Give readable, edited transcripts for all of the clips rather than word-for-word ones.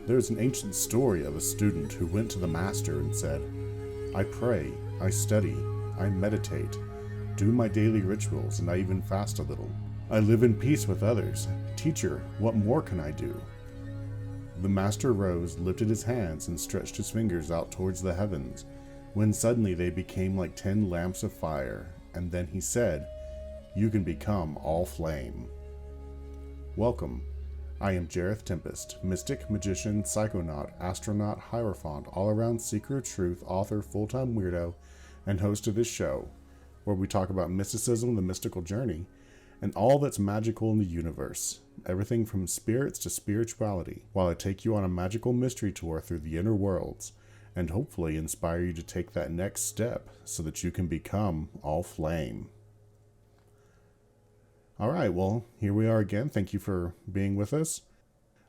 There is an ancient story of a student who went to the master and said, "I pray, I study, I meditate, do my daily rituals, and I even fast a little. I live in peace with others. Teacher, what more can I do?" The master rose, lifted his hands, and stretched his fingers out towards the heavens, when suddenly they became like 10 lamps of fire, and then he said, "You can become all flame." Welcome. I am Jareth Tempest, mystic, magician, psychonaut, astronaut, hierophant, all-around seeker of truth, author, full-time weirdo, and host of this show, where we talk about mysticism, the mystical journey, and all that's magical in the universe, everything from spirits to spirituality, while I take you on a magical mystery tour through the inner worlds, and hopefully inspire you to take that next step so that you can become all flame. Alright, well, here we are again. Thank you for being with us.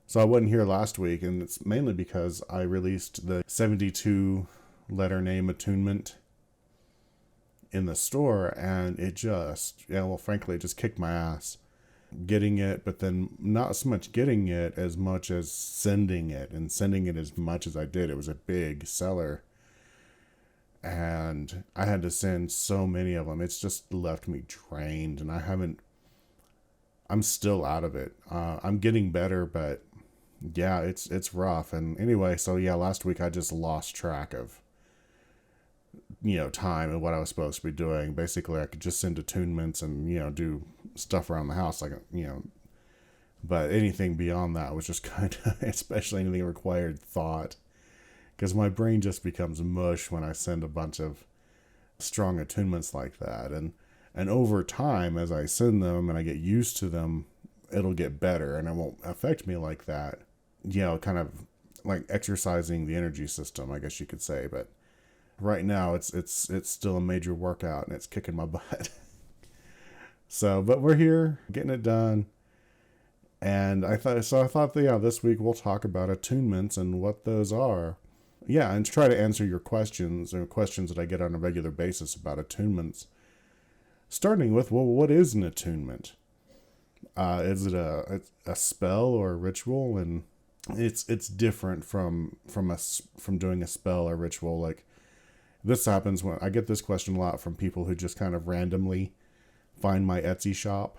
So I wasn't here last week, and it's mainly because I released the 72 letter name attunement in the store, and it just, frankly, it just kicked my ass getting it, but then not so much getting it as much as sending it, and sending it as much as I did. It was a big seller, and I had to send so many of them. It's just left me drained, and I'm still out of it. I'm getting better, but yeah, it's rough. And anyway, so yeah, last week I just lost track of time and what I was supposed to be doing. Basically, I could just send attunements and, do stuff around the house, but anything beyond that was just kind of, especially anything that required thought, because my brain just becomes mush when I send a bunch of strong attunements like that. And over time, as I send them and I get used to them, it'll get better and it won't affect me like that. Kind of like exercising the energy system, I guess you could say, but right now, it's still a major workout, and it's kicking my butt. But we're here, getting it done. And I thought that, this week we'll talk about attunements and what those are. Yeah, and try to answer your questions, or questions that I get on a regular basis about attunements. Starting with, well, what is an attunement? Is it a spell or a ritual? And it's different from doing a spell or ritual. Like, this happens when I get this question a lot from people who just kind of randomly find my Etsy shop,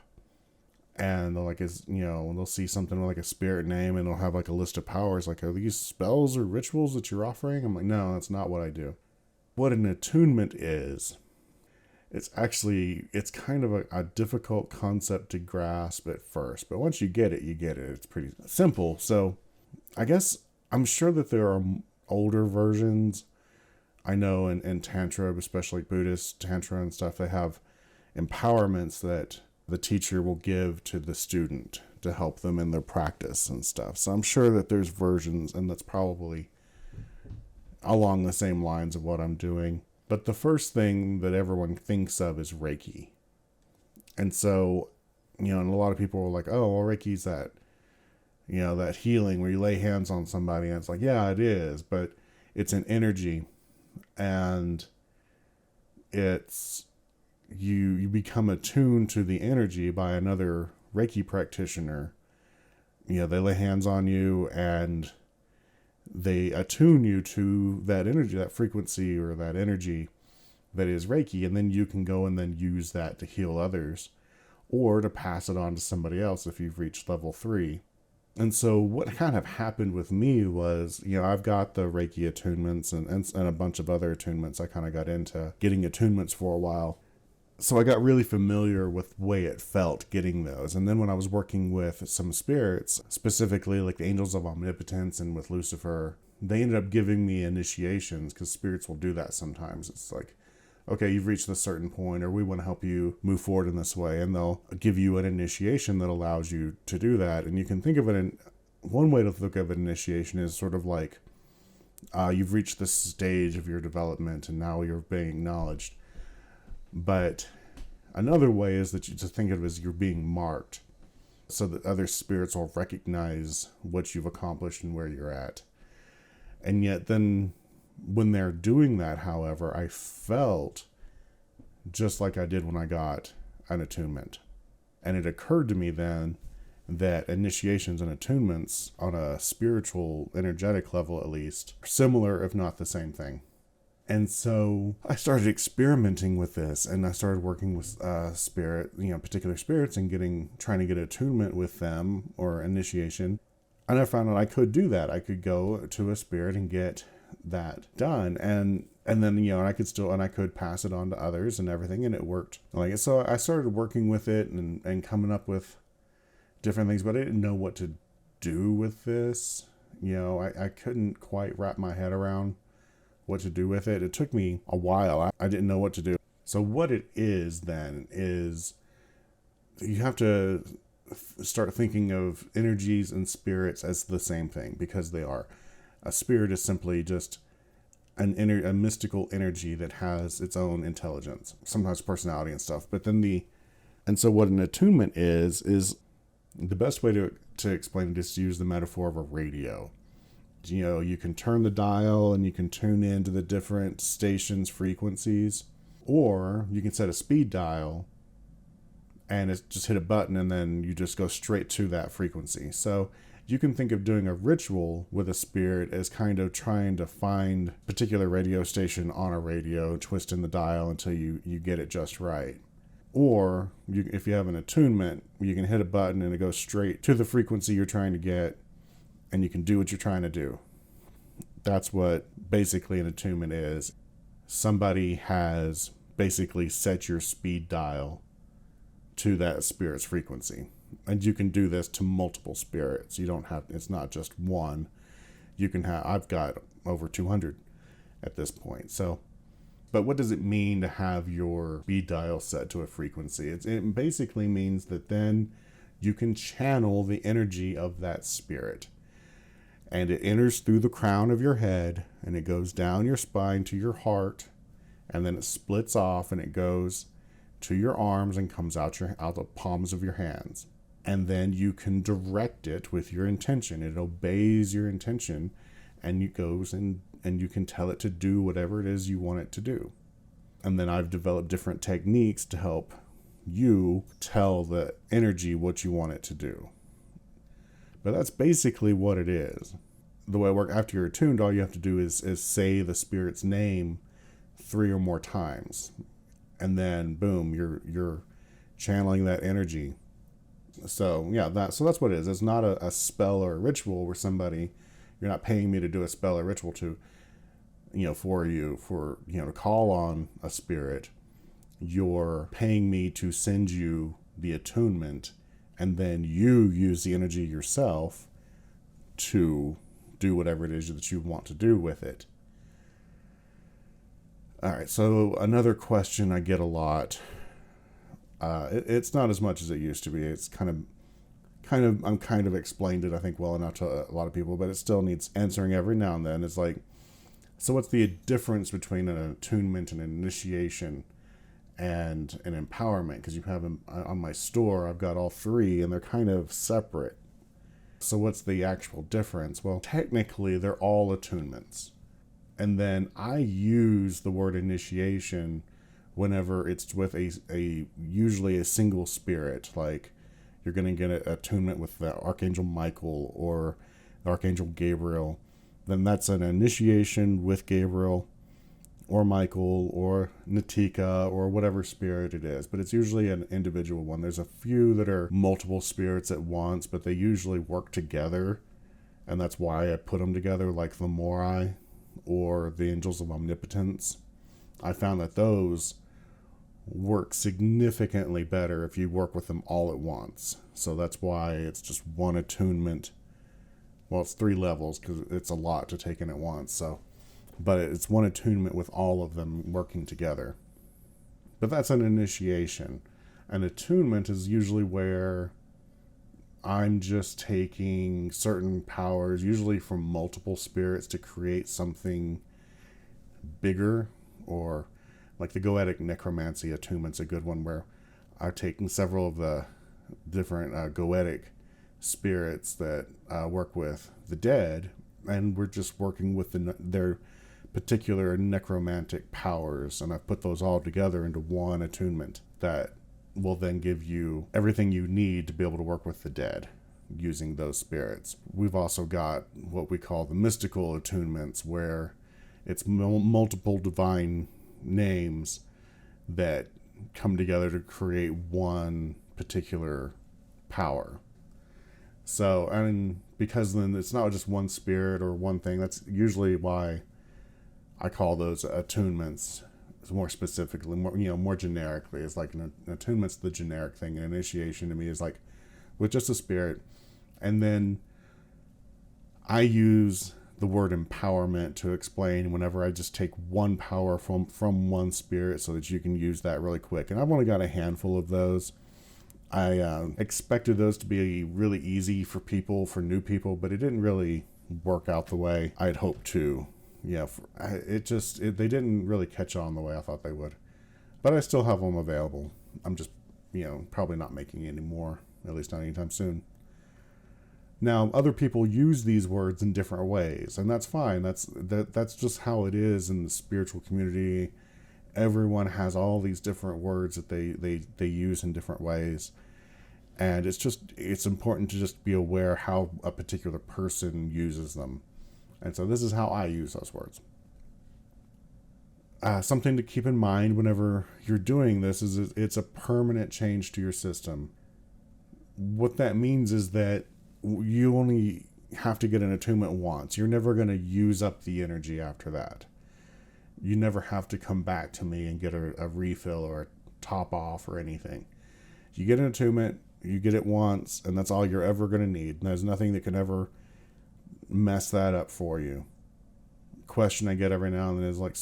and they're like, they'll see something like a spirit name, and they'll have like a list of powers. Like, are these spells or rituals that you're offering? I'm like, no, that's not what I do. What an attunement is, it's kind of a difficult concept to grasp at first, but once you get it, It's pretty simple. So I guess I'm sure that there are older versions. I know in Tantra, especially Buddhist Tantra and stuff, they have empowerments that the teacher will give to the student to help them in their practice and stuff. So I'm sure that there's versions, and that's probably along the same lines of what I'm doing. But the first thing that everyone thinks of is Reiki. And so, and a lot of people are like, oh, well, Reiki's that, that healing where you lay hands on somebody, and it's like, yeah, it is, but it's an energy. And it's you become attuned to the energy by another Reiki practitioner. They lay hands on you and they attune you to that energy, that frequency or that energy that is Reiki, and then you can go and then use that to heal others or to pass it on to somebody else if you've reached level 3. And so what kind of happened with me was, I've got the Reiki attunements and a bunch of other attunements. I kind of got into getting attunements for a while. So I got really familiar with the way it felt getting those. And then when I was working with some spirits, specifically like the Angels of Omnipotence and with Lucifer, they ended up giving me initiations, because spirits will do that sometimes. It's like, okay, you've reached a certain point, or we want to help you move forward in this way. And they'll give you an initiation that allows you to do that. And you can think of it one way to think of an initiation is sort of like, you've reached this stage of your development and now you're being acknowledged. But another way is that you just think of it as you're being marked, so that other spirits will recognize what you've accomplished and where you're at. And yet then when they're doing that, however, I felt just like I did when I got an attunement. And it occurred to me then that initiations and attunements on a spiritual, energetic level at least, are similar if not the same thing. And so I started experimenting with this, and I started working with particular spirits and trying to get attunement with them or initiation. And I found out I could do that. I could go to a spirit and get that done. And then, I could pass it on to others and everything, and it worked. So I started working with it and coming up with different things, but I didn't know what to do with this. I couldn't quite wrap my head around what to do with it. It took me a while. I didn't know what to do. So what it is then is you have to start thinking of energies and spirits as the same thing, because they are. A spirit is simply just a mystical energy that has its own intelligence, sometimes personality and stuff. And so what an attunement is the best way to explain it is to use the metaphor of a radio. You can turn the dial and you can tune into the different stations' frequencies, or you can set a speed dial and it's just hit a button and then you just go straight to that frequency. So you can think of doing a ritual with a spirit as kind of trying to find a particular radio station on a radio, twisting the dial until you get it just right. Or if you have an attunement, you can hit a button and it goes straight to the frequency you're trying to get, and you can do what you're trying to do. That's what basically an attunement is. Somebody has basically set your speed dial to that spirit's frequency. And you can do this to multiple spirits. It's not just one. I've got over 200 at this point. But what does it mean to have your speed dial set to a frequency? It basically means that then you can channel the energy of that spirit. And it enters through the crown of your head, and it goes down your spine to your heart, and then it splits off and it goes to your arms and comes out the palms of your hands. And then you can direct it with your intention. It obeys your intention, and it goes and you can tell it to do whatever it is you want it to do. And then I've developed different techniques to help you tell the energy what you want it to do. But that's basically what it is. The way it works, after you're attuned, all you have to do is say the spirit's name 3 or more times. And then boom, you're channeling that energy. So that's what it is. It's not a spell or a ritual where you're not paying me to do a spell or ritual to call on a spirit. You're paying me to send you the attunement, and then you use the energy yourself to do whatever it is that you want to do with it. All right, so another question I get a lot. It's not as much as it used to be. It's I'm kind of explained it, I think, well enough to a lot of people, but it still needs answering every now and then. It's like, so what's the difference between an attunement and an initiation and an empowerment? Because you have them on my store, I've got all three, and they're kind of separate. So what's the actual difference? Well, technically, they're all attunements. And then I use the word initiation whenever it's with usually a single spirit. Like, you're going to get an attunement with the Archangel Michael or the Archangel Gabriel. Then that's an initiation with Gabriel or Michael or Natika or whatever spirit it is. But it's usually an individual one. There's a few that are multiple spirits at once, but they usually work together. And that's why I put them together, like the Morai or the Angels of Omnipotence. I found that those work significantly better if you work with them all at once. So that's why it's just one attunement. Well, it's 3 levels because it's a lot to take in at once. But it's one attunement with all of them working together. But that's an initiation. An attunement is usually where I'm just taking certain powers, usually from multiple spirits, to create something bigger. Or like the Goetic Necromancy attunement's a good one, where I've taken several of the different Goetic spirits that work with the dead, and we're just working with their particular necromantic powers, and I've put those all together into one attunement that will then give you everything you need to be able to work with the dead. using those spirits. We've also got what we call the mystical attunements, where it's multiple divine names that come together to create one particular power. So, and because then it's not just one spirit or one thing, that's usually why I call those attunements more specifically, more generically. It's like an attunement's the generic thing. An initiation to me is like with just a spirit. And then I use the word empowerment to explain whenever I just take one power from one spirit so that you can use that really quick. And I've only got a handful of those. I expected those to be really easy for new people, but it didn't really work out the way I'd hoped to. Yeah, they didn't really catch on the way I thought they would. But I still have them available. I'm just, probably not making any more, at least not anytime soon. Now, other people use these words in different ways, and that's fine. That's just how it is in the spiritual community. Everyone has all these different words that they use in different ways. And it's important to just be aware how a particular person uses them. And so this is how I use those words. Something to keep in mind whenever you're doing this is it's a permanent change to your system. What that means is that you only have to get an attunement once. You're never going to use up the energy after that. You never have to come back to me and get a refill or a top off or anything. You get an attunement, you get it once, and that's all you're ever going to need. And there's nothing that can ever mess that up for you. Question I get every now and then is like,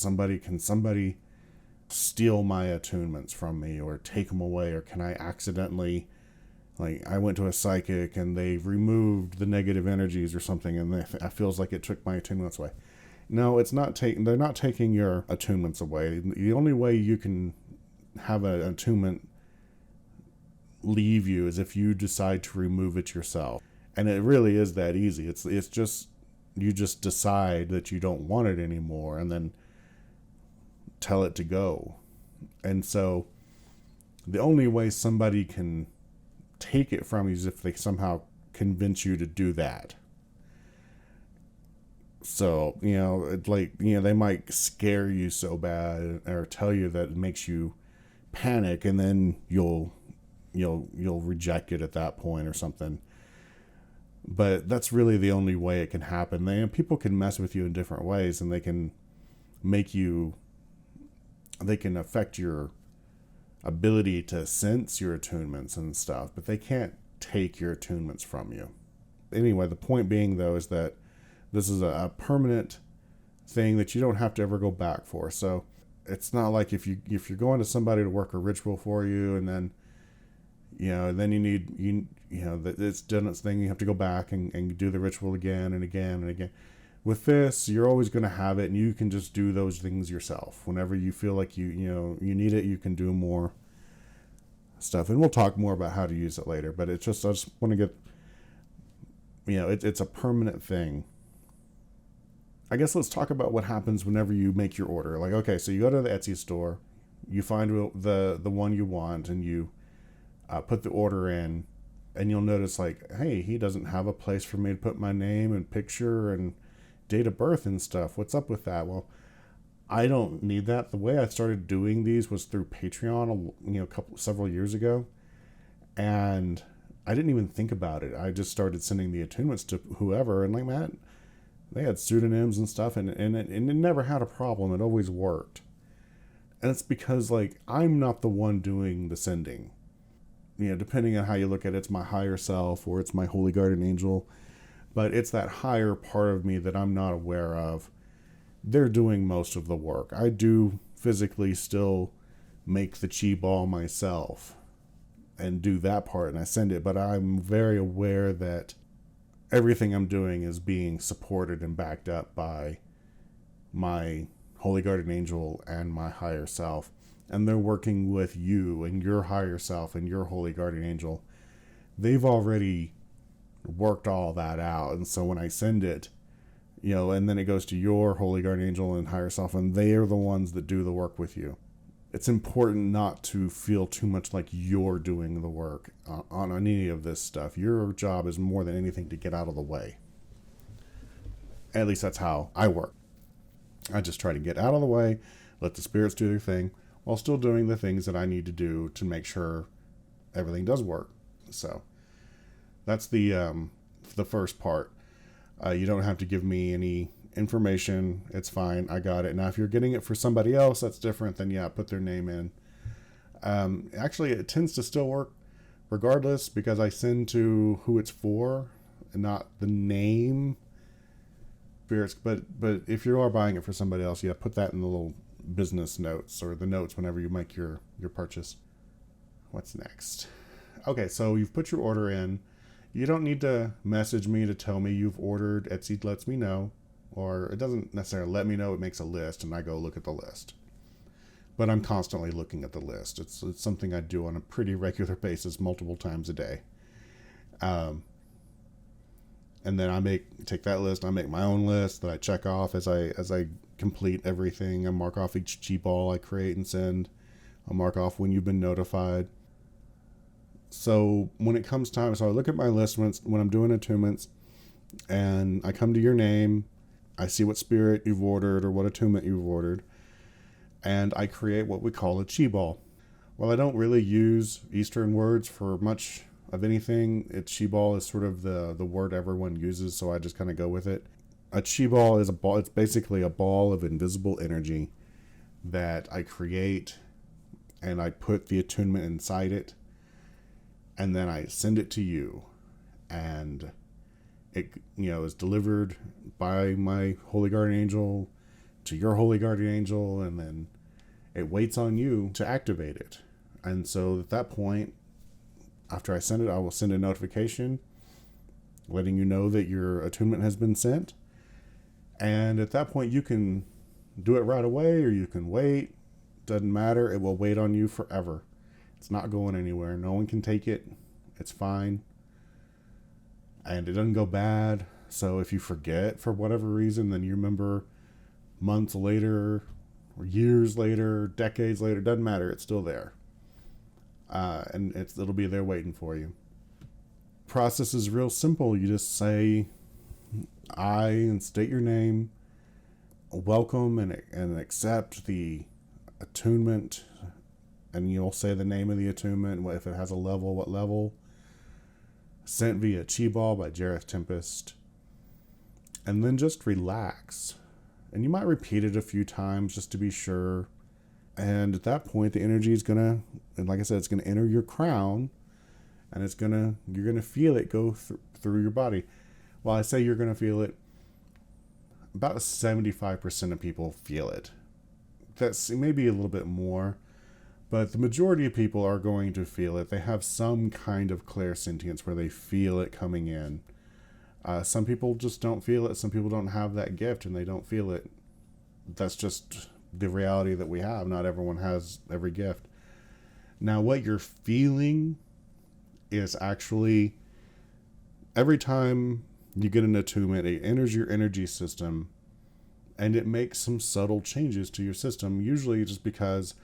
can somebody steal my attunements from me or take them away? Or can I accidentally, like I went to a psychic and they removed the negative energies or something and it feels like it took my attunements away. No, it's not they're not taking your attunements away. The only way you can have an attunement leave you is if you decide to remove it yourself. And it really is that easy. It's just, you just decide that you don't want it anymore and then tell it to go. And so the only way somebody can take it from you is if they somehow convince you to do that. So, they might scare you so bad or tell you that it makes you panic, and then you'll reject it at that point or something. But that's really the only way it can happen. People can mess with you in different ways, and they can affect your ability to sense your attunements and stuff, but they can't take your attunements from you. Anyway, the point being, though, is that this is a permanent thing that you don't have to ever go back for. So it's not like if you're going to somebody to work a ritual for you, and then then you need it's done its thing, you have to go back and do the ritual again and again and again. With this, you're always going to have it, and you can just do those things yourself. Whenever you feel like you need it, you can do more stuff. And we'll talk more about how to use it later, but I just want to get, it's a permanent thing. I guess let's talk about what happens whenever you make your order. Like, okay, so you go to the Etsy store, you find the one you want, and you put the order in, and you'll notice, like, hey, he doesn't have a place for me to put my name and picture and date of birth and stuff. What's up with that? Well, I don't need that. The way I started doing these was through Patreon, several years ago, and I didn't even think about it. I just started sending the attunements to whoever, and like, man, they had pseudonyms and stuff, and it never had a problem. It always worked. And it's because, like, I'm not the one doing the sending. Depending on how you look at it, it's my higher self or it's my holy guardian angel. But it's that higher part of me that I'm not aware of. They're doing most of the work. I do physically still make the chi ball myself and do that part, and I send it. But I'm very aware that everything I'm doing is being supported and backed up by my holy guardian angel and my higher self. And they're working with you and your higher self and your holy guardian angel. They've already worked all that out. And so when I send it, and then it goes to your holy guardian angel and higher self, and they are the ones that do the work with you. it's important not to feel too much like you're doing the work on any of this stuff. Your job is more than anything to get out of the way. At least that's how I work. I just try to get out of the way, let the spirits do their thing, while still doing the things that I need to do to make sure everything does work. So that's the first part. You don't have to give me any information. It's fine. I got it. Now, if you're getting it for somebody else, that's different. Then yeah, put their name in. Actually, it tends to still work regardless, because I send to who it's for and not the name spirits. But if you are buying it for somebody else, yeah, put that in the little business notes or the notes whenever you make your purchase. What's next? Okay, so you've put your order in. You don't need to message me to tell me you've ordered. Etsy lets me know, or it doesn't necessarily let me know. It makes a list and I go look at the list. But I'm constantly looking at the list. It's something I do on a pretty regular basis, multiple times a day. And then I take that list. I make my own list that I check off as I complete everything. I mark off each G-ball I create and send. I'll mark off when you've been notified. So when it comes time, so I look at my list when I'm doing attunements, and I come to your name. I see what spirit you've ordered or what attunement you've ordered, and I create what we call a chi-ball. Well, I don't really use Eastern words for much of anything. Chi-ball is sort of the word everyone uses, so I just kind of go with it. A chi-ball is a ball. It's basically a ball of invisible energy that I create, and I put the attunement inside it, and then I send it to you, and it is delivered by my holy guardian angel to your holy guardian angel, and then it waits on you to activate it. And so at that point, after I send it, I will send a notification letting you know that your attunement has been sent. And at that point, you can do it right away or you can wait. Doesn't matter. It will wait on you forever. It's not going anywhere. No one can take it. It's fine. And it doesn't go bad. So if you forget for whatever reason, then you remember months later or years later, decades later, doesn't matter. It's still there. And it'll be there waiting for you. Process is real simple. You just say I and state your name, welcome and accept the attunement, and you'll say the name of the attunement, if it has a level, what level. Sent via Chi-Ball by Jareth Tempest. And then just relax. And you might repeat it a few times just to be sure. And at that point, the energy is going to, like I said, it's going to enter your crown, and you're going to feel it go through your body. Well, I say you're going to feel it, about 75% of people feel it. That's maybe a little bit more, but the majority of people are going to feel it. They have some kind of clairsentience where they feel it coming in. Some people just don't feel it. Some people don't have that gift and they don't feel it. That's just the reality that we have. Not everyone has every gift. Now, what you're feeling is actually, every time you get an attunement, it enters your energy system and it makes some subtle changes to your system, usually just because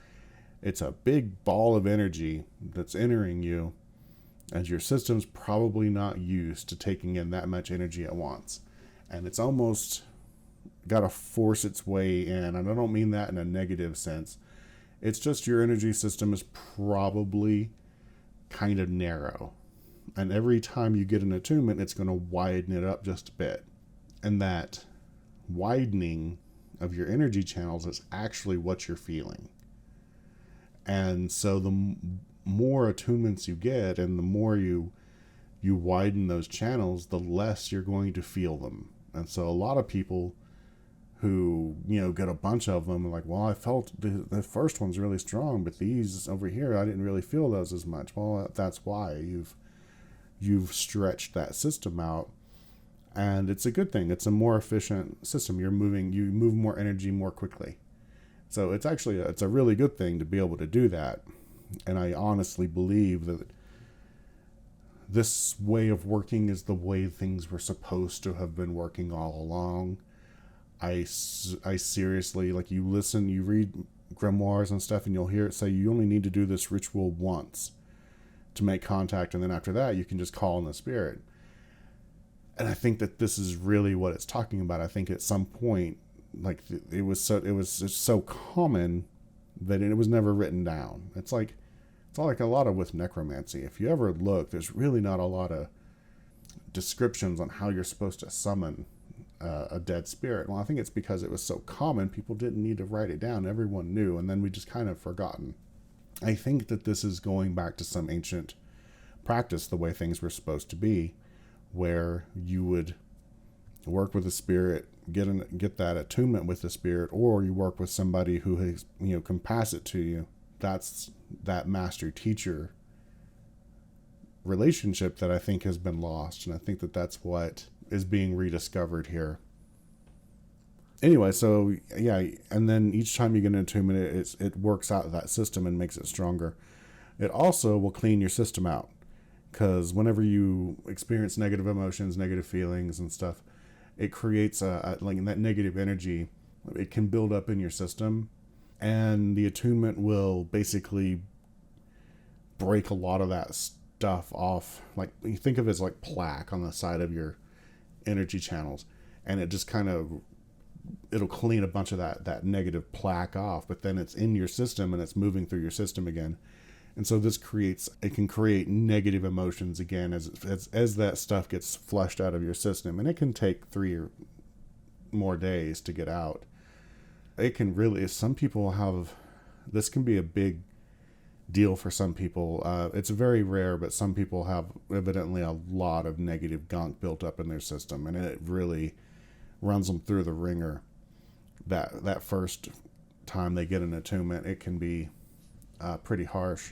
it's a big ball of energy that's entering you, and your system's probably not used to taking in that much energy at once. And it's almost got to force its way in. And I don't mean that in a negative sense. It's just your energy system is probably kind of narrow. And every time you get an attunement, it's going to widen it up just a bit. And that widening of your energy channels is actually what you're feeling. And so the more attunements you get and the more you widen those channels, the less you're going to feel them. And so a lot of people who, get a bunch of them are like, well, I felt the first one's really strong, but these over here, I didn't really feel those as much. Well, that's why you've stretched that system out, and it's a good thing. It's a more efficient system. You move more energy more quickly. So it's a really good thing to be able to do that. And I honestly believe that this way of working is the way things were supposed to have been working all along. I seriously, like, you read grimoires and stuff, and you'll hear it say you only need to do this ritual once to make contact, and then after that you can just call in the spirit. And I think that this is really what it's talking about. I think at some point, like, it was just so common that it was never written down. It's like a lot of with necromancy. If you ever look, there's really not a lot of descriptions on how you're supposed to summon a dead spirit. Well, I think it's because it was so common, people didn't need to write it down. Everyone knew, and then we just kind of forgotten. I think that this is going back to some ancient practice, the way things were supposed to be, where you would work with a spirit, get that attunement with the spirit, or you work with somebody who has, can pass it to you. That's that master teacher relationship that I think has been lost, and I think that that's what is being rediscovered here. Anyway, so yeah, and then each time you get an attunement, it works out that system and makes it stronger. It also will clean your system out, because whenever you experience negative emotions, negative feelings and stuff, it creates like that negative energy. It can build up in your system, and the attunement will basically break a lot of that stuff off. Like, you think of it as like plaque on the side of your energy channels, and it just kind of, it'll clean a bunch of that negative plaque off, but then it's in your system and it's moving through your system again. And so it can create negative emotions again as that stuff gets flushed out of your system. And it can take 3 or more days to get out. It can really, some people have, this can be a big deal for some people. It's very rare, but some people have evidently a lot of negative gunk built up in their system. And it really runs them through the ringer. That first time they get an attunement, it can be pretty harsh.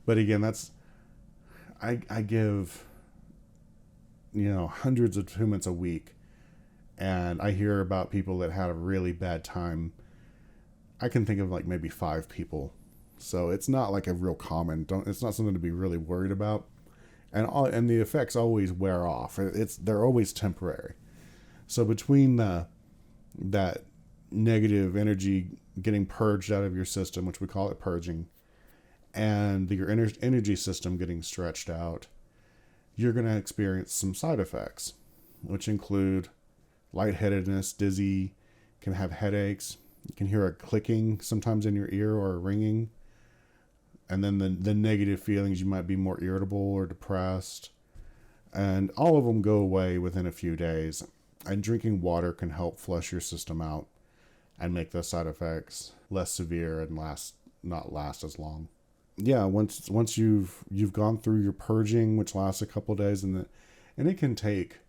But again, I give, hundreds of attunements a week, and I hear about people that had a really bad time. I can think of like maybe 5 people. So it's not like a real common, it's not something to be really worried about. And the effects always wear off. They're always temporary. So between that negative energy getting purged out of your system, which we call it purging, and your energy system getting stretched out, you're going to experience some side effects, which include lightheadedness, dizzy, can have headaches. You can hear a clicking sometimes in your ear or a ringing. And then the negative feelings, you might be more irritable or depressed. And all of them go away within a few days. And drinking water can help flush your system out and make the side effects less severe and not last as long. Yeah, once you've gone through your purging, which lasts a couple of days, and it can take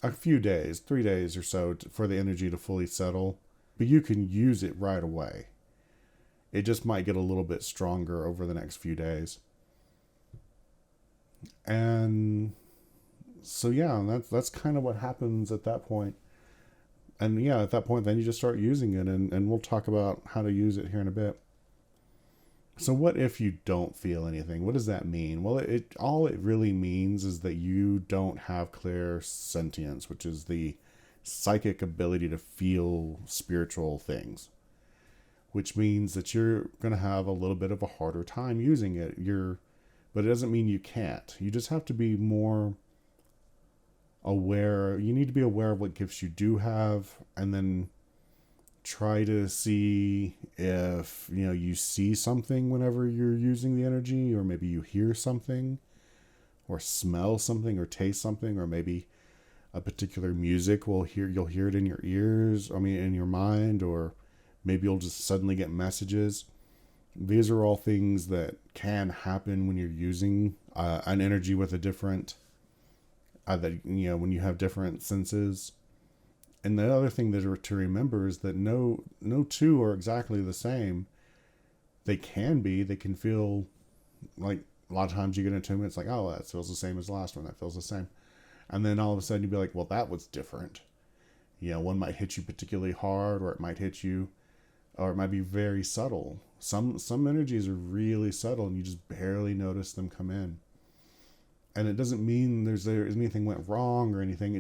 a few days, 3 days or so, for the energy to fully settle, but you can use it right away. It just might get a little bit stronger over the next few days. And so yeah, that's kind of what happens at that point. And yeah, at that point, then you just start using it, and we'll talk about how to use it here in a bit. So what if you don't feel anything? What does that mean? Well, all it really means is that you don't have clairsentience, which is the psychic ability to feel spiritual things, which means that you're going to have a little bit of a harder time using it. But it doesn't mean you can't. You just have to be more aware. You need to be aware of what gifts you do have, and then try to see if you see something whenever you're using the energy, or maybe you hear something or smell something or taste something, or maybe a particular music you'll hear it in your ears, in your mind, or maybe you'll just suddenly get messages. These are all things that can happen when you're using an energy with a different when you have different senses. And the other thing to remember is that no two are exactly the same. They can feel like, a lot of times you get into it, it's like, oh, that feels the same as the last one. That feels the same. And then all of a sudden you'd be like, well, that was different. One might hit you particularly hard, or it might hit you, or it might be very subtle. Some energies are really subtle and you just barely notice them come in. And it doesn't mean there's anything went wrong or anything.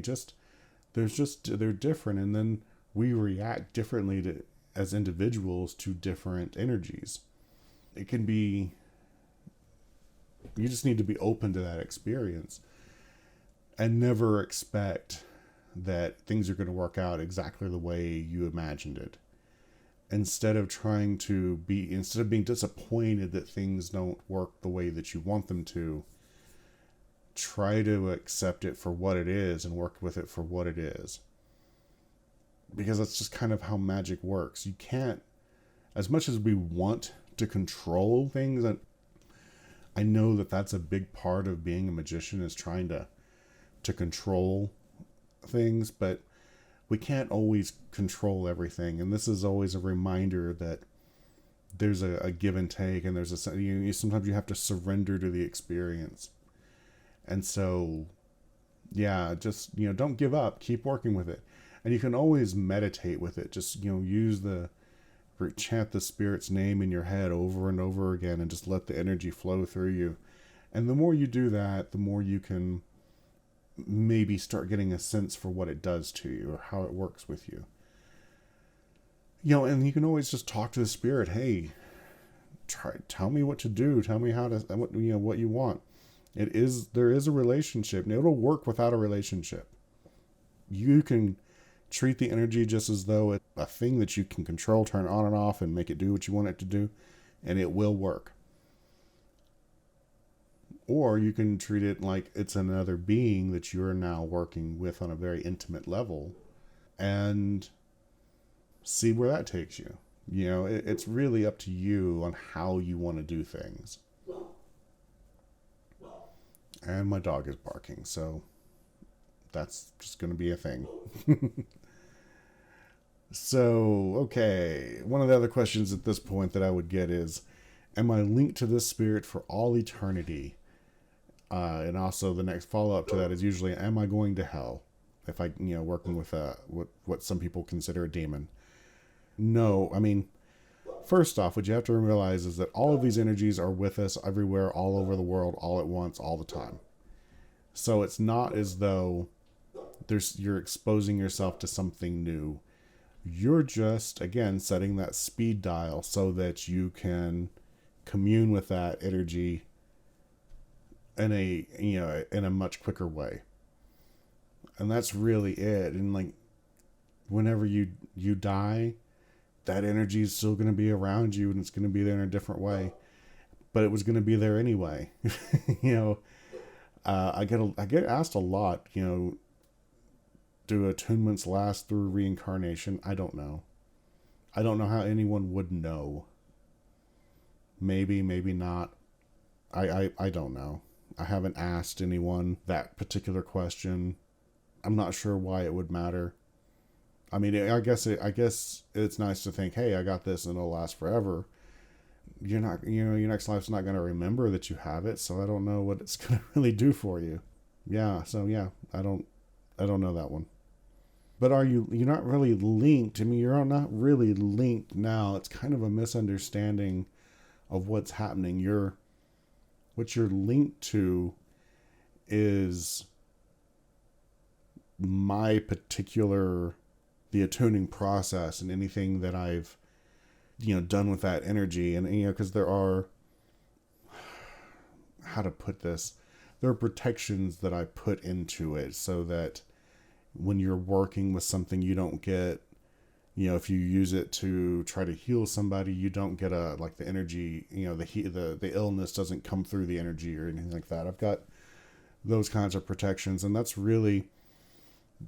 They're different, and then we react differently as individuals to different energies. It can be, you just need to be open to that experience and never expect that things are going to work out exactly the way you imagined it. Instead of being disappointed that things don't work the way that you want them to, try to accept it for what it is and work with it for what it is. Because that's just kind of how magic works. You can't, as much as we want to control things, and I know that that's a big part of being a magician, is trying to control things, but we can't always control everything. And this is always a reminder that there's a give and take, and sometimes you have to surrender to the experience. And so, yeah, just, don't give up. Keep working with it. And you can always meditate with it. Just, chant the spirit's name in your head over and over again, and just let the energy flow through you. And the more you do that, the more you can maybe start getting a sense for what it does to you or how it works with you. And you can always just talk to the spirit. Hey, tell me what to do. Tell me what you want. There is a relationship, and it'll work without a relationship. You can treat the energy just as though it's a thing that you can control, turn on and off, and make it do what you want it to do, and it will work. Or you can treat it like it's another being that you're now working with on a very intimate level, and see where that takes you. It's really up to you on how you want to do things. And my dog is barking, so that's just going to be a thing. So, okay. One of the other questions at this point that I would get is, am I linked to this spirit for all eternity? And also the next follow-up to that is usually, am I going to hell? If I, working with what some people consider a demon. No, I mean, first off, what you have to realize is that all of these energies are with us everywhere, all over the world, all at once, all the time. So it's not as though you're exposing yourself to something new. You're just, again, setting that speed dial so that you can commune with that energy in a much quicker way. And that's really it. And whenever you die, that energy is still going to be around you, and it's going to be there in a different way. But it was going to be there anyway. I get asked a lot, do attunements last through reincarnation? I don't know. I don't know how anyone would know. Maybe, maybe not. I don't know. I haven't asked anyone that particular question. I'm not sure why it would matter. I mean, I guess it's nice to think, hey, I got this and it'll last forever. You're not, your next life's not going to remember that you have it, so I don't know what it's going to really do for you. Yeah, so yeah, I don't know that one. But you're not really linked. I mean, you're not really linked now. It's kind of a misunderstanding of what's happening. What you're linked to is the attuning process and anything that I've, done with that energy. And, because there are, how to put this, there are protections that I put into it so that when you're working with something, you don't get, if you use it to try to heal somebody, you don't get the energy, the illness doesn't come through the energy or anything like that. I've got those kinds of protections, and that's really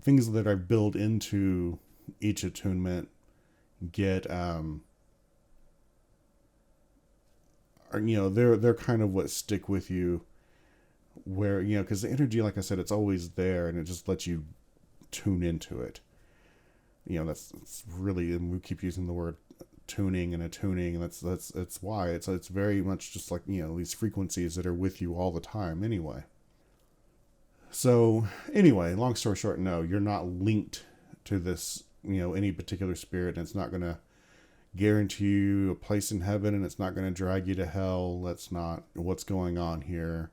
things that I build into each attunement get, they're kind of what stick with you, where, because the energy, like I said, it's always there, and it just lets you tune into it. That's really, and we keep using the word tuning and attuning, and that's why it's very much just like, these frequencies that are with you all the time anyway. So anyway, long story short, no, you're not linked to this, any particular spirit, and it's not going to guarantee you a place in heaven, and it's not going to drag you to hell. That's not what's going on here.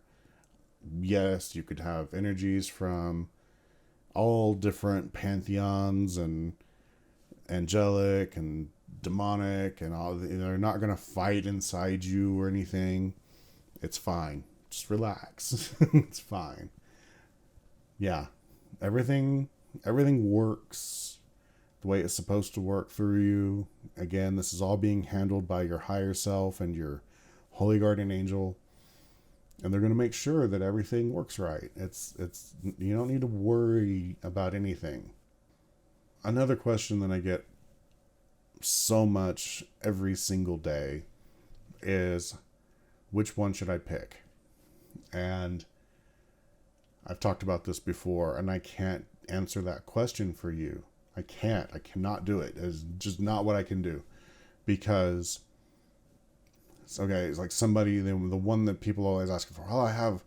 Yes, you could have energies from all different pantheons and angelic and demonic and all. They're not going to fight inside you or anything. It's fine. Just relax. It's fine. Yeah. Everything works the way it's supposed to work through you. Again, this is all being handled by your higher self and your holy guardian angel. And they're going to make sure that everything works right. It's you don't need to worry about anything. Another question that I get so much every single day is, which one should I pick? And I've talked about this before, and I can't answer that question for you. I cannot do it. It's just not what I can do. Because, okay, it's like somebody, the one that people always ask for, I have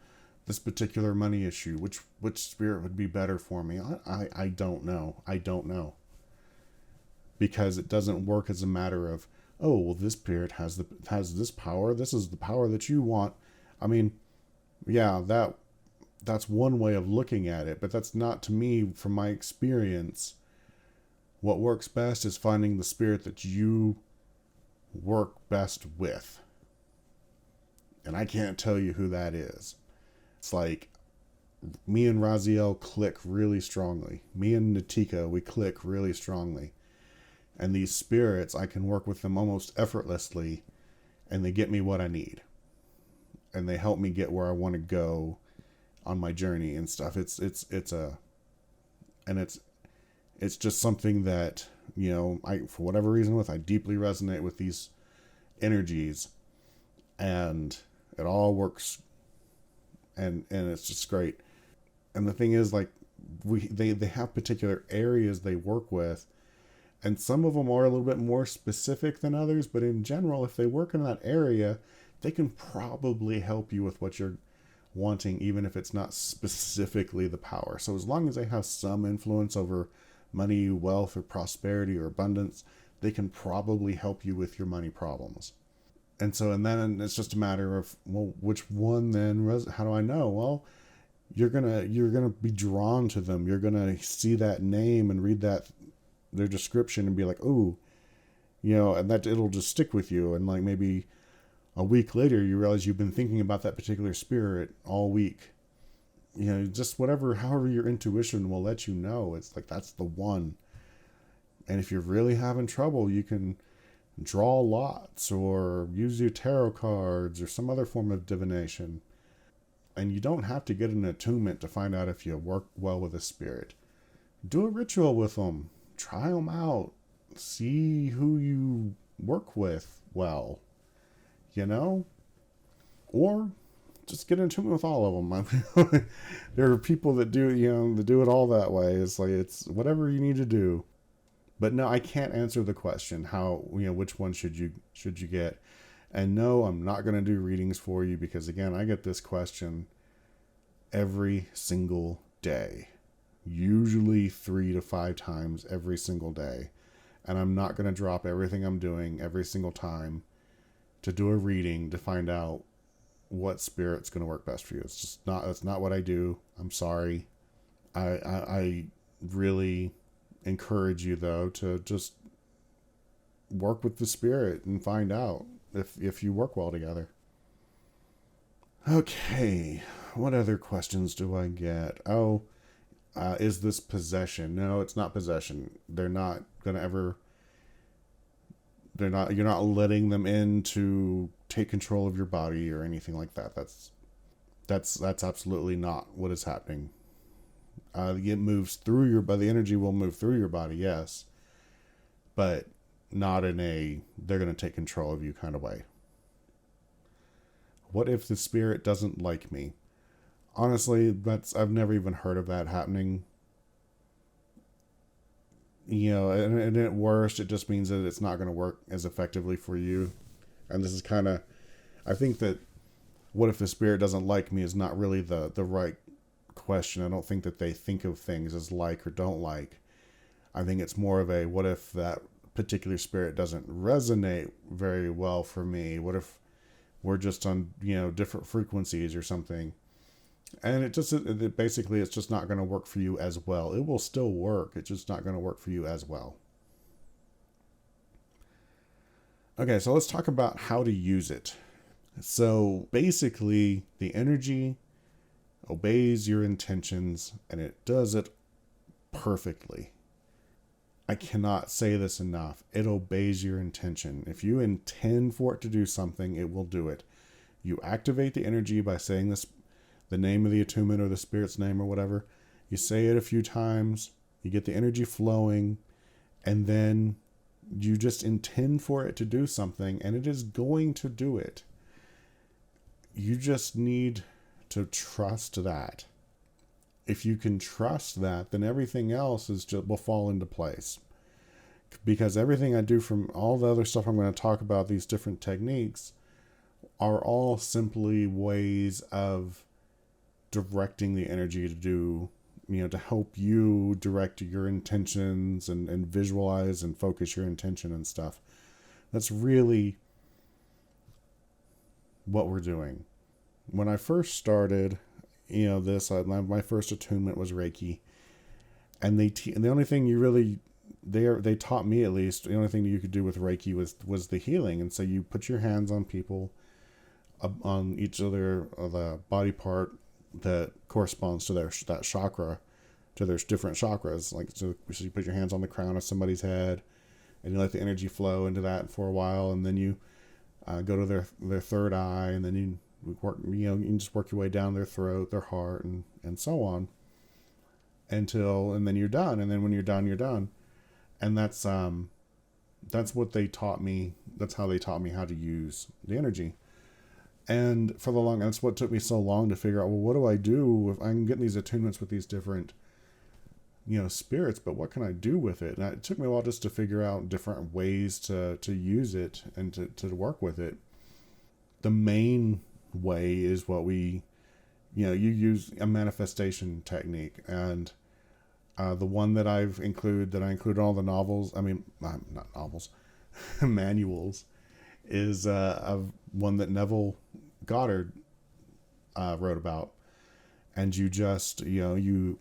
this particular money issue. Which spirit would be better for me? I don't know. I don't know. Because it doesn't work as a matter of, oh, well, this spirit has this power. This is the power that you want. I mean, yeah, that's one way of looking at it, but that's not, to me, from my experience. What works best is finding the spirit that you work best with. And I can't tell you who that is. It's like me and Raziel click really strongly. Me and Natika, we click really strongly. And these spirits, I can work with them almost effortlessly, and they get me what I need. And they help me get where I want to go on my journey and stuff. It's just something that, you know, I, for whatever reason, I deeply resonate with these energies, and it all works, and it's just great. And the thing is, like, they have particular areas they work with, and some of them are a little bit more specific than others, but in general, if they work in that area, they can probably help you with what you're wanting, even if it's not specifically the power. So as long as they have some influence over money, wealth, or prosperity, or abundance, they can probably help you with your money problems. And then it's just a matter of, well, which one then? How do I know? Well, you're gonna be drawn to them. You're gonna see that name and read their description and be like, oh, you know, and that it'll just stick with you. And like maybe a week later, you realize you've been thinking about that particular spirit all week. You know, just however your intuition will let you know. It's like, that's the one. And if you're really having trouble, you can draw lots or use your tarot cards or some other form of divination. And you don't have to get an attunement to find out if you work well with a spirit. Do a ritual with them. Try them out. See who you work with well. You know? Or just get in tune with all of them. There are people that do, that do it all that way. It's like, it's whatever you need to do. But no, I can't answer the question, how, which one should you get? And no, I'm not going to do readings for you, because again, I get this question every single day, usually 3 to 5 times every single day. And I'm not going to drop everything I'm doing every single time to do a reading to find out what spirit's going to work best for you. That's not what I do. I'm sorry. I really encourage you, though, to just work with the spirit and find out if you work well together. Okay, what other questions do I get? Oh, is this possession? No, it's not possession. You're not letting them in to take control of your body or anything like that. That's absolutely not what is happening. It moves through your body. The energy will move through your body, yes, but not in a they're going to take control of you kind of way. What if the spirit doesn't like me? Honestly, I've never even heard of that happening. And at worst, it just means that it's not going to work as effectively for you. And this is kind of, I think that what if the spirit doesn't like me is not really the right question. I don't think that they think of things as like or don't like. I think it's more of a, what if that particular spirit doesn't resonate very well for me? What if we're just on, different frequencies or something? And it's just not going to work for you as well. It will still work. It's just not going to work for you as well. Okay, so let's talk about how to use it. So basically, the energy obeys your intentions, and it does it perfectly. I cannot say this enough. It obeys your intention. If you intend for it to do something, it will do it. You activate the energy by saying this, the name of the attunement or the spirit's name or whatever. You say it a few times, you get the energy flowing, and then you just intend for it to do something, and it is going to do it. You just need to trust that. If you can trust that, then everything else will fall into place. Because everything I do, from all the other stuff I'm going to talk about, these different techniques, are all simply ways of directing the energy to do, to help you direct your intentions and visualize and focus your intention and stuff. That's really what we're doing. When I first started, my first attunement was Reiki, and the only thing they taught me, at least, the only thing you could do with Reiki was the healing. And so you put your hands on people, on each of the body part that corresponds to that chakra, to their different chakras. Like, so you put your hands on the crown of somebody's head, and you let the energy flow into that for a while, and then you go to their third eye, and then you work, you can just work your way down their throat, their heart, and so on, and then you're done. And then when you're done, you're done. And that's what they taught me. That's how they taught me how to use the energy. And that's what took me so long to figure out, well, what do I do if I'm getting these attunements with these different, spirits, but what can I do with it? And it took me a while just to figure out different ways to use it and to work with it. The main way is what you use a manifestation technique. And the one that I include all the novels, not novels, manuals, is of one that Neville Goddard wrote about. And you just, you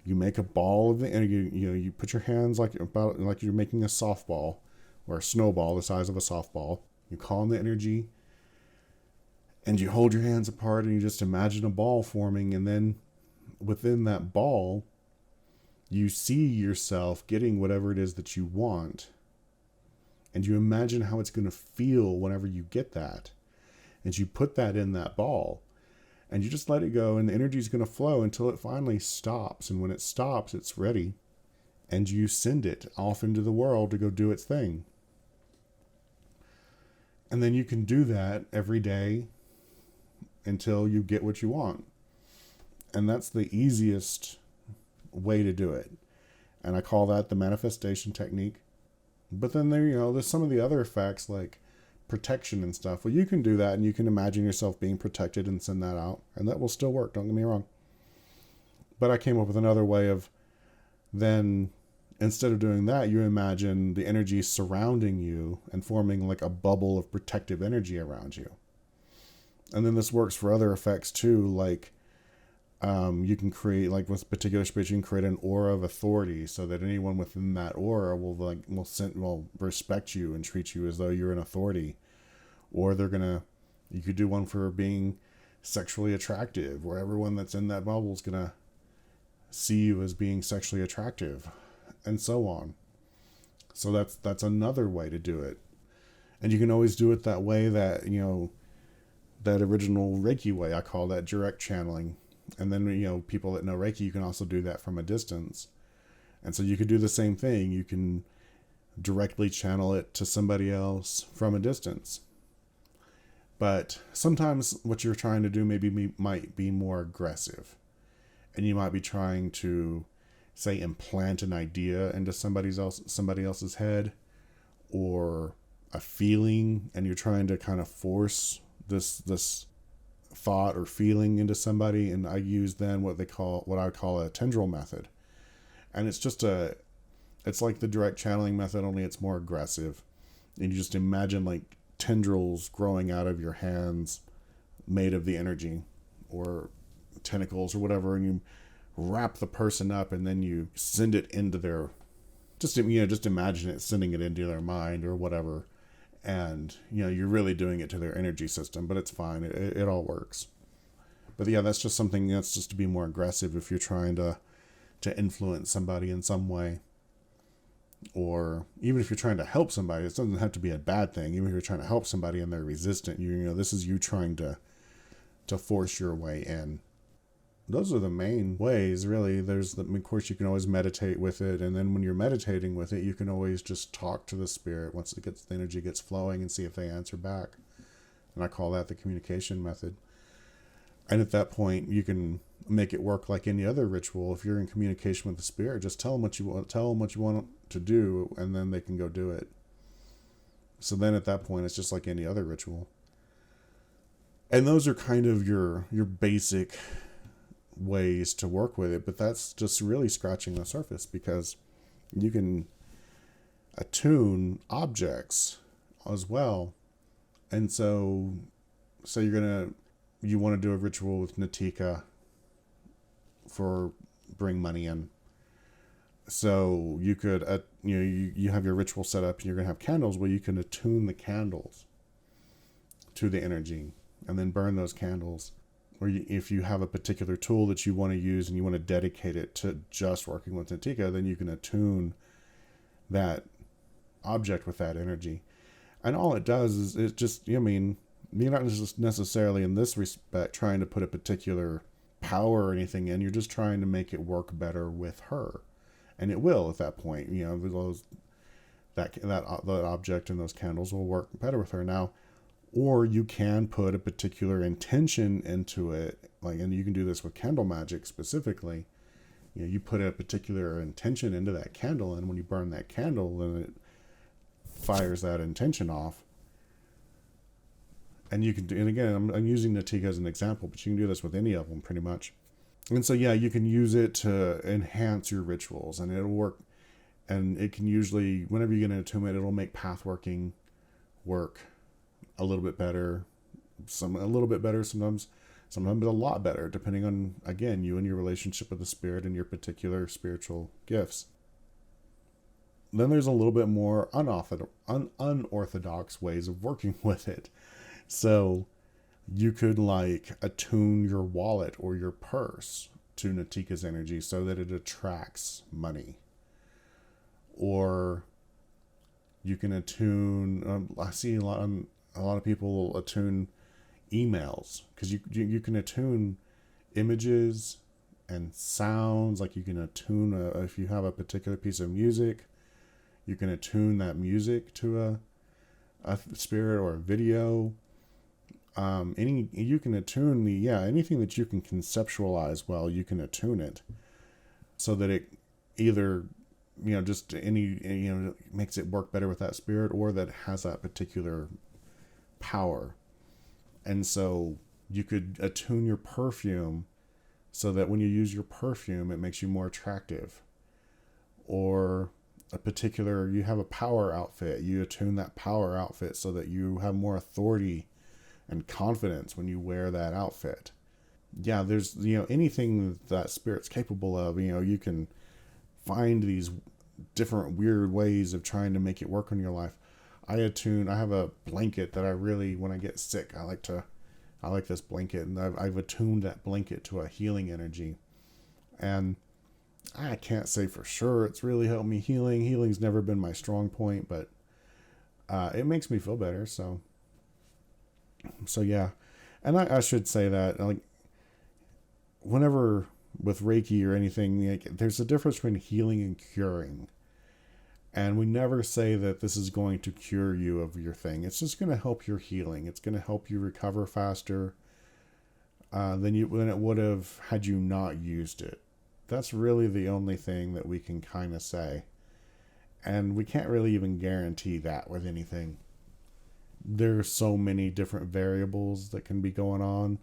make a ball of the energy. You put your hands like you're making a softball or a snowball the size of a softball. You call in the energy, and you hold your hands apart, and you just imagine a ball forming. And then within that ball, you see yourself getting whatever it is that you want. And you imagine how it's going to feel whenever you get that. And you put that in that ball. And you just let it go, and the energy is going to flow until it finally stops. And when it stops, it's ready. And you send it off into the world to go do its thing. And then you can do that every day until you get what you want. And that's the easiest way to do it. And I call that the manifestation technique. But then there's some of the other effects, like protection and stuff. Well, you can do that, and you can imagine yourself being protected and send that out, and that will still work, don't get me wrong. But I came up with another way of, then instead of doing that, you imagine the energy surrounding you and forming like a bubble of protective energy around you. And then this works for other effects too, like you can create, like with particular spirits, you can create an aura of authority, so that anyone within that aura will respect you and treat you as though you're an authority. Or you could do one for being sexually attractive, where everyone that's in that bubble is gonna see you as being sexually attractive, and so on. So that's another way to do it. And you can always do it that way, that that original Reiki way. I call that direct channeling. And then, people that know Reiki, you can also do that from a distance. And so you could do the same thing. You can directly channel it to somebody else from a distance. But sometimes what you're trying to do might be more aggressive. And you might be trying to, say, implant an idea into somebody else's head, or a feeling, and you're trying to kind of force this thought or feeling into somebody. And I use then what I call a tendril method. And it's like the direct channeling method, only it's more aggressive. And you just imagine like tendrils growing out of your hands made of the energy, or tentacles or whatever, and you wrap the person up, and then you send it into their, just imagine it, sending it into their mind or whatever. and you're really doing it to their energy system, but it's fine. It all works. But yeah, that's just something that's just to be more aggressive if you're trying to influence somebody in some way, or even if you're trying to help somebody. It doesn't have to be a bad thing. Even if you're trying to help somebody and they're resistant, this is you trying to force your way in. Those are the main ways, really. Of course, you can always meditate with it, and then when you're meditating with it, you can always just talk to the spirit once the energy gets flowing and see if they answer back. And I call that the communication method. And at that point, you can make it work like any other ritual. If you're in communication with the spirit, just tell them what you want to do, and then they can go do it. So then at that point, it's just like any other ritual. And those are kind of your basic ways to work with it, but that's just really scratching the surface, because you can attune objects as well. And so you want to do a ritual with Natika for bring money in. So you could you have your ritual set up and you're gonna have candles. Well, you can attune the candles to the energy and then burn those candles. Or if you have a particular tool that you want to use and you want to dedicate it to just working with Natika, then you can attune that object with that energy. And all it does is it just, you're not necessarily in this respect trying to put a particular power or anything in. You're just trying to make it work better with her. And it will at that point. That object and those candles will work better with her. Now, or you can put a particular intention into it, and you can do this with candle magic specifically. You put a particular intention into that candle, and when you burn that candle, then it fires that intention off. And you can do, and again, I'm using Natika as an example, but you can do this with any of them pretty much. And so, yeah, you can use it to enhance your rituals, and it'll work. And it can usually, whenever you get an attunement, it'll make path working work a little bit better, sometimes a lot better, depending on, again, you and your relationship with the spirit and your particular spiritual gifts. Then there's a little bit more unorthodox ways of working with it. So you could attune your wallet or your purse to Natika's energy so that it attracts money. Or you can attune, I see a lot of people attune emails, because you can attune images and sounds. Like you can attune if you have a particular piece of music, you can attune that music to a spirit or a video. You can attune anything that you can conceptualize well, you can attune it so that it either makes it work better with that spirit, or that has that particular power. And so you could attune your perfume so that when you use your perfume, it makes you more attractive. Or you have a power outfit, you attune that power outfit so that you have more authority and confidence when you wear that outfit. Yeah, there's anything that spirit's capable of. You can find these different weird ways of trying to make it work on your life. I have a blanket that when I get sick, I like this blanket, and I've attuned that blanket to a healing energy. And I can't say for sure it's really helped me healing. Healing's never been my strong point, but it makes me feel better. So yeah. And I should say that, whenever with Reiki or anything, there's a difference between healing and curing. And we never say that this is going to cure you of your thing. It's just going to help your healing. It's going to help you recover faster than it would have had you not used it. That's really the only thing that we can kind of say. And we can't really even guarantee that with anything. There's so many different variables that can be going on.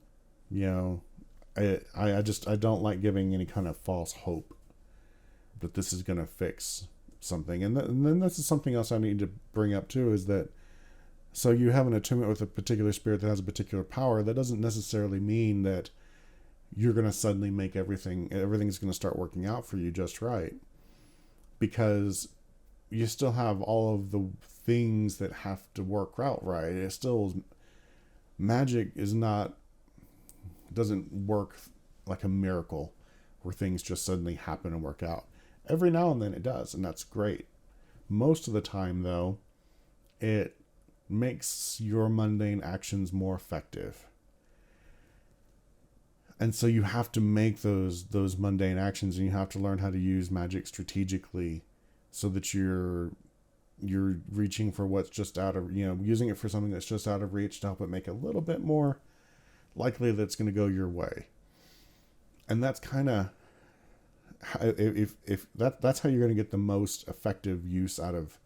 I don't like giving any kind of false hope that this is going to fix something. And then this is something else I need to bring up too, is that, so you have an attunement with a particular spirit that has a particular power. That doesn't necessarily mean that you're going to suddenly make everything's going to start working out for you just right. Because, you still have all of the things that have to work out right. It still, magic is not, doesn't work like a miracle where things just suddenly happen and work out. Every now and then it does, and that's great. Most of the time, though, it makes your mundane actions more effective. And so you have to make those mundane actions, and you have to learn how to use magic strategically so that you're reaching for what's just out of, using it for something that's just out of reach to help it make it a little bit more likely that it's going to go your way. And that's kind of, if that's how you're going to get the most effective use out of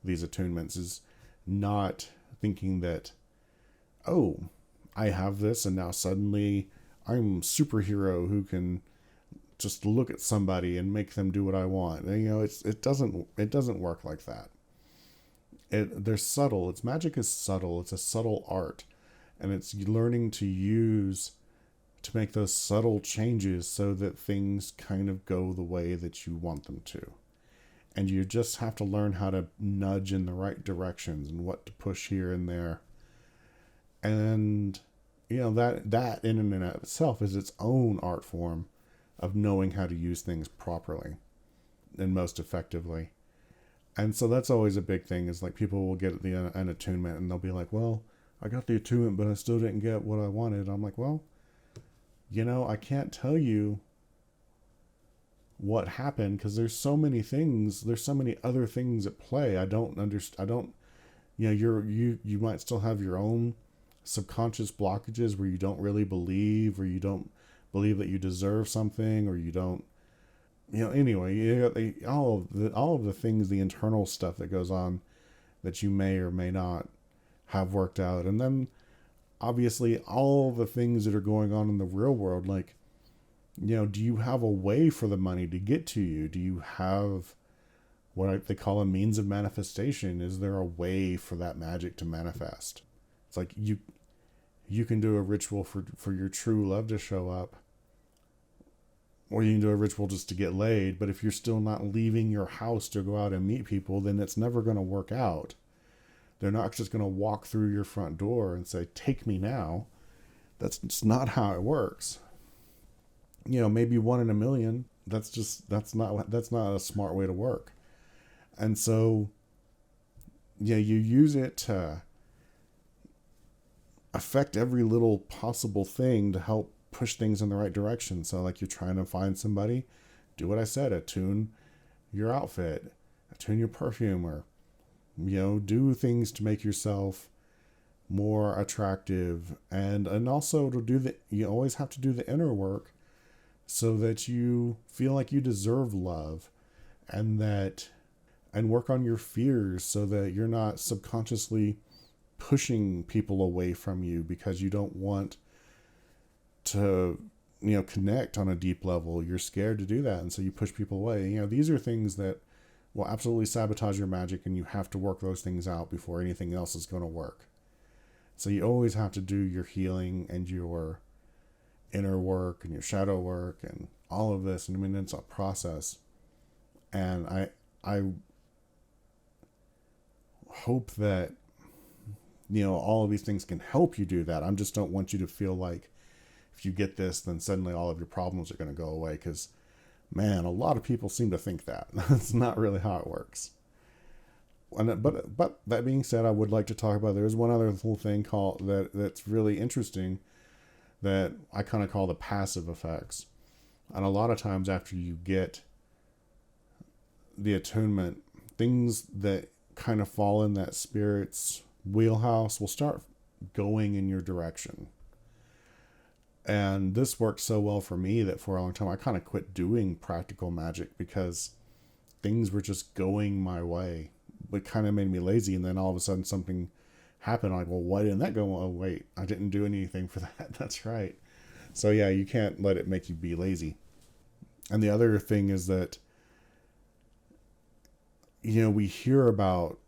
these attunements, is not thinking that, oh, I have this and now suddenly I'm a superhero who can just look at somebody and make them do what I want. And, it doesn't work like that. They're subtle. Magic is subtle. It's a subtle art, and it's learning to make those subtle changes so that things kind of go the way that you want them to. And you just have to learn how to nudge in the right directions and what to push here and there. And, that in and of itself is its own art form of knowing how to use things properly and most effectively. And so that's always a big thing, is like people will get an attunement and they'll be like, well, I got the attunement, but I still didn't get what I wanted. I'm like, well, I can't tell you what happened because there's so many things. There's so many other things at play. I don't understand. You might still have your own subconscious blockages where you don't really believe, or you don't believe that you deserve something, or you don't, anyway, you got all of the things, the internal stuff that goes on that you may or may not have worked out. And then obviously all the things that are going on in the real world, like, do you have a way for the money to get to you? Do you have what they call a means of manifestation? Is there a way for that magic to manifest? It's like you can do a ritual for your true love to show up, or you can do a ritual just to get laid. But if you're still not leaving your house to go out and meet people, then it's never going to work out. They're not just going to walk through your front door and say, take me now. That's not how it works. Maybe 1 in a million. That's not a smart way to work. And so, you use it to affect every little possible thing to help push things in the right direction. So like, you're trying to find somebody, do what I said, attune your outfit, attune your perfume, or, do things to make yourself more attractive. And also you always have to do the inner work so that you feel like you deserve love, and work on your fears so that you're not subconsciously pushing people away from you because you don't want to, connect on a deep level. You're scared to do that, and so you push people away. These are things that will absolutely sabotage your magic, and you have to work those things out before anything else is going to work. So you always have to do your healing and your inner work and your shadow work and all of this. And it's a process. And I hope that, all of these things can help you do that. I just don't want you to feel like if you get this, then suddenly all of your problems are going to go away. Because, man, a lot of people seem to think that. That's not really how it works. But that being said, I would like to talk about, there's one other little thing that's really interesting that I kind of call the passive effects. And a lot of times after you get the attunement, things that kind of fall in that spirit's wheelhouse will start going in your direction. And this worked so well for me that for a long time I kind of quit doing practical magic because things were just going my way. It kind of made me lazy, and then all of a sudden something happened. I'm like, well, why didn't that go? Oh, wait, I didn't do anything for that. That's right. So yeah, you can't let it make you be lazy. And the other thing is that, we hear about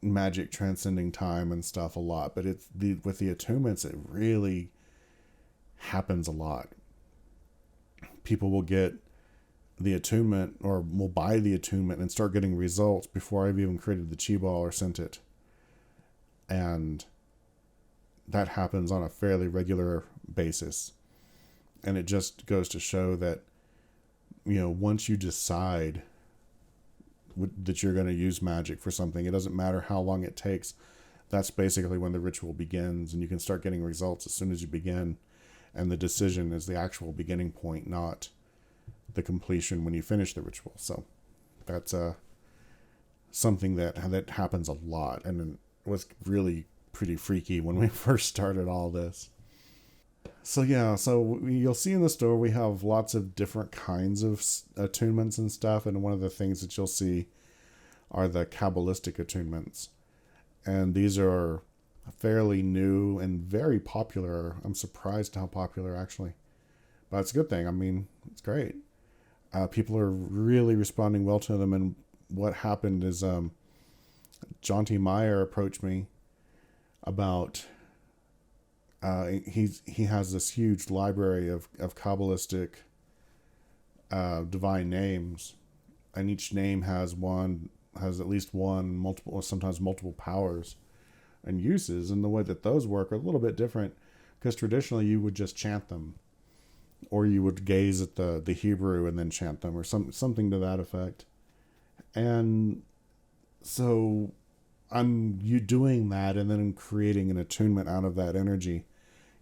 magic transcending time and stuff a lot, but with the attunements, it really happens a lot. People will get the attunement, or will buy the attunement and start getting results before I've even created the chi ball or sent it. And that happens on a fairly regular basis. And it just goes to show that, once you decide that you're going to use magic for something, it doesn't matter how long it takes. That's basically when the ritual begins, and you can start getting results as soon as you begin. And the decision is the actual beginning point, not the completion when you finish the ritual. So that's something that happens a lot, and it was really pretty freaky when we first started all this. So yeah, so you'll see in the store we have lots of different kinds of attunements and stuff, and one of the things that you'll see are the Kabbalistic attunements. And these are fairly new and very popular. I'm surprised how popular, actually. But it's a good thing. I mean, it's great. People are really responding well to them. And what happened is John T. Meyer approached me about... he has this huge library of Kabbalistic divine names. And each name has at least one, multiple, or sometimes multiple powers and uses, and the way that those work are a little bit different, because traditionally you would just chant them, or you would gaze at the Hebrew and then chant them, or something to that effect. And so I'm doing that, and then I'm creating an attunement out of that energy,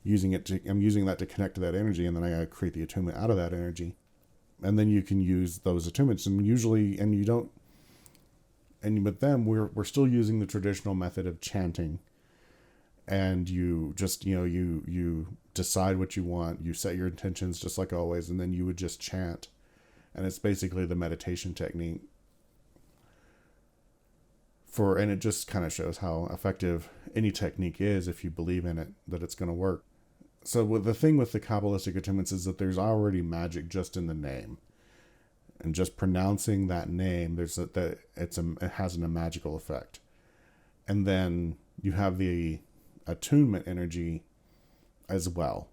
I'm using that to connect to that energy, and then I create the attunement out of that energy. And then you can use those attunements, and you don't. And with them, we're still using the traditional method of chanting, and you just you decide what you want, you set your intentions just like always, and then you would just chant, and it's basically the meditation technique. And it just kind of shows how effective any technique is if you believe in it, that it's going to work. So the thing with the Kabbalistic attunements is that there's already magic just in the name. And just pronouncing that name, it has a magical effect. And then you have the attunement energy as well.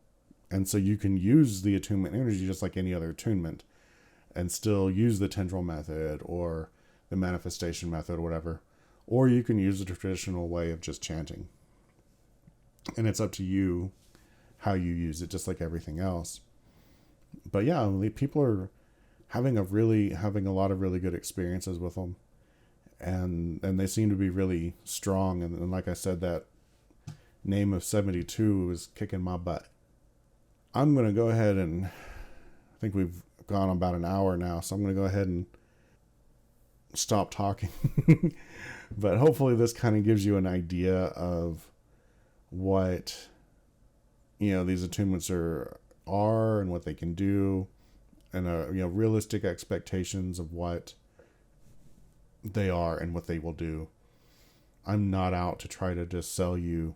And so you can use the attunement energy just like any other attunement, and still use the tendril method or the manifestation method or whatever. Or you can use the traditional way of just chanting. And it's up to you how you use it, just like everything else. But yeah, people are having a lot of really good experiences with them, and they seem to be really strong. And like I said, that name of 72 is kicking my butt. I'm going to go ahead and, I think we've gone about an hour now, so I'm going to go ahead and stop talking. But hopefully this kind of gives you an idea of what these attunements are and what they can do, and realistic expectations of what they are and what they will do. I'm not out to try to just sell you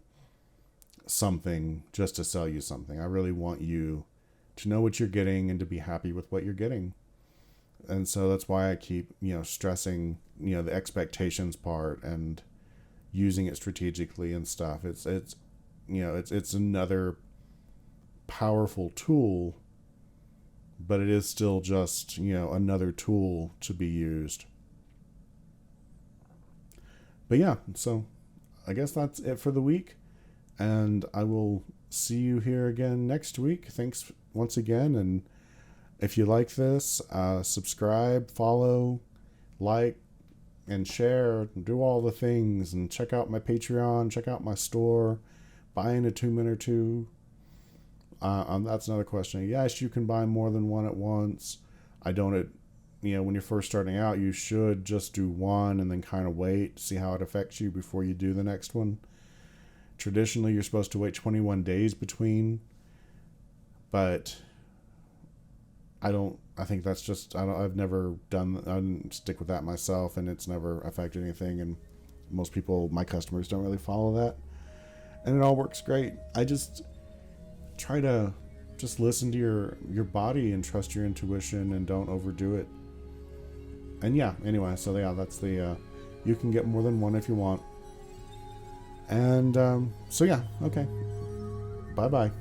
something just to sell you something. I really want you to know what you're getting and to be happy with what you're getting. And so that's why I keep stressing the expectations part and using it strategically and stuff. It's another powerful tool, but it is still just another tool to be used. But yeah, so I guess that's it for the week, and I will see you here again next week. Thanks once again, and if you like this, subscribe, follow, like, and share, and do all the things, and check out my Patreon, check out my store, buy an attunement or two. That's another question. Yes, you can buy more than one at once. I don't, when you're first starting out, you should just do one and then kind of wait, see how it affects you before you do the next one. Traditionally, you're supposed to wait 21 days between, but I think that's just, I've never done, I didn't stick with that myself, and it's never affected anything, and most people, my customers, don't really follow that, and it all works great. I just try to just listen to your body and trust your intuition, and don't overdo it. And yeah, anyway, so yeah, that's the, you can get more than one if you want. And so yeah, okay. Bye-bye.